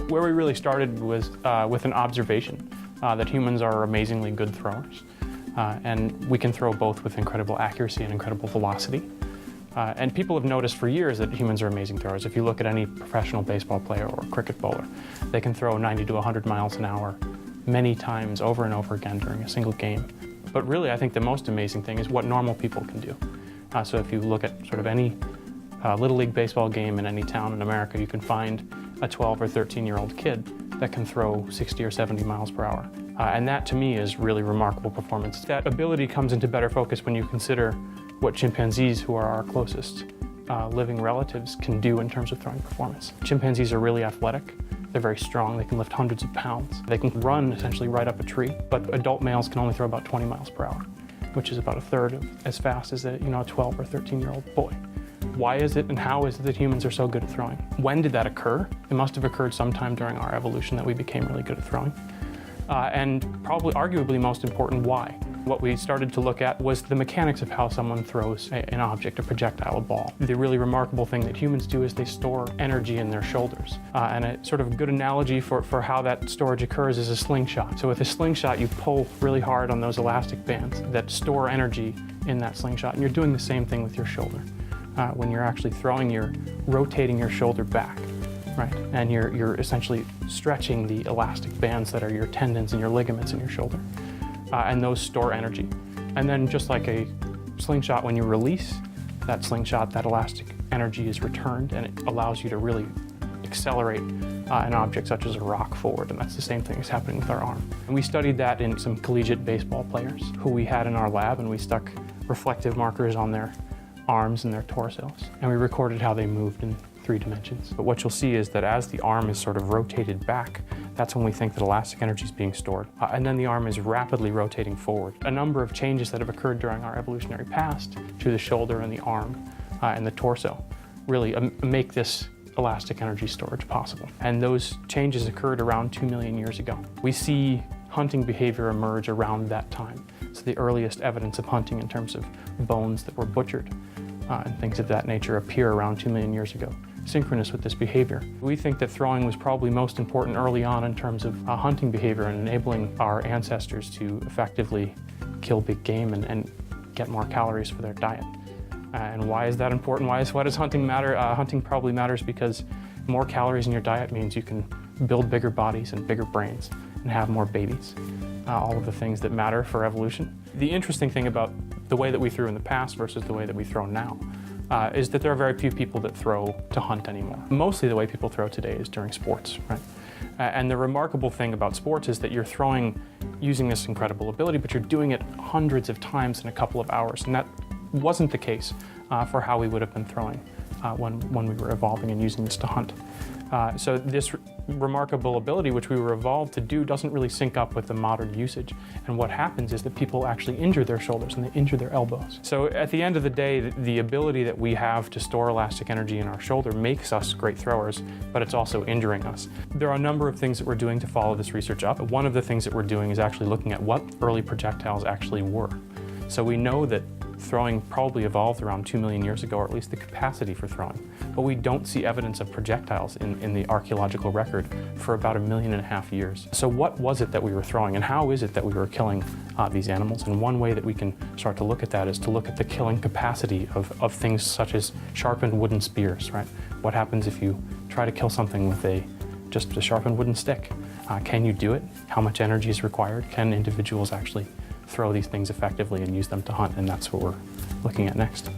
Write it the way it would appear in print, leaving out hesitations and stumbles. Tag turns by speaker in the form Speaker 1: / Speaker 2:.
Speaker 1: Where we really started was with an observation that humans are amazingly good throwers. And we can throw both with incredible accuracy and incredible velocity. And people have noticed for years that humans are amazing throwers. If you look at any professional baseball player or cricket bowler, they can throw 90 to 100 miles an hour many times over and over again during a single game. But really, I think the most amazing thing is what normal people can do. So if you look at sort of any Little League baseball game in any town in America, you can find a 12 or 13-year-old kid that can throw 60 or 70 miles per hour. And that, to me, is really remarkable performance. That ability comes into better focus when you consider what chimpanzees, who are our closest living relatives, can do in terms of throwing performance. Chimpanzees are really athletic. They're very strong. They can lift hundreds of pounds. They can run essentially right up a tree, but adult males can only throw about 20 miles per hour, which is about a third of as fast as a 12 or 13-year-old boy. Why is it and how is it that humans are so good at throwing? When did that occur? It must have occurred sometime during our evolution that we became really good at throwing. And probably, arguably most important, why? What we started to look at was the mechanics of how someone throws an object, a projectile, a ball. The really remarkable thing that humans do is they store energy in their shoulders. And a sort of good analogy for how that storage occurs is a slingshot. So with a slingshot, you pull really hard on those elastic bands that store energy in that slingshot. And you're doing the same thing with your shoulder. When you're actually throwing, you're rotating your shoulder back, right? And you're essentially stretching the elastic bands that are your tendons and your ligaments in your shoulder. And those store energy. And then just like a slingshot, when you release that slingshot, that elastic energy is returned and it allows you to really accelerate an object such as a rock forward. And that's the same thing that's happening with our arm. And we studied that in some collegiate baseball players who we had in our lab, and we stuck reflective markers on their arms and their torsos. And we recorded how they moved in 3 dimensions. But what you'll see is that as the arm is sort of rotated back, that's when we think that elastic energy is being stored. And then the arm is rapidly rotating forward. A number of changes that have occurred during our evolutionary past to the shoulder and the arm and the torso really make this elastic energy storage possible. And those changes occurred around 2 million years ago. We see hunting behavior emerge around that time. So the earliest evidence of hunting in terms of bones that were butchered and things of that nature appear around 2 million years ago, synchronous with this behavior. We think that throwing was probably most important early on in terms of hunting behavior and enabling our ancestors to effectively kill big game and get more calories for their diet. And why is that important? Why does hunting matter? Hunting probably matters because more calories in your diet means you can build bigger bodies and bigger brains and have more babies. All of the things that matter for evolution. The interesting thing about the way that we threw in the past versus the way that we throw now is that there are very few people that throw to hunt anymore. Mostly the way people throw today is during sports, right? And the remarkable thing about sports is that you're throwing using this incredible ability, but you're doing it hundreds of times in a couple of hours. And that wasn't the case for how we would have been throwing when we were evolving and using this to hunt. So this remarkable ability, which we were evolved to do, doesn't really sync up with the modern usage. And what happens is that people actually injure their shoulders and they injure their elbows. So at the end of the day, the ability that we have to store elastic energy in our shoulder makes us great throwers, but it's also injuring us. There are a number of things that we're doing to follow this research up. One of the things that we're doing is actually looking at what early projectiles actually were. So we know that throwing probably evolved around 2 million years ago, or at least the capacity for throwing. But we don't see evidence of projectiles in the archaeological record for about 1.5 million years. So what was it that we were throwing, and how is it that we were killing these animals? And one way that we can start to look at that is to look at the killing capacity of things such as sharpened wooden spears, right? What happens if you try to kill something with just a sharpened wooden stick? Can you do it? How much energy is required? Can individuals actually throw these things effectively and use them to hunt? And that's what we're looking at next.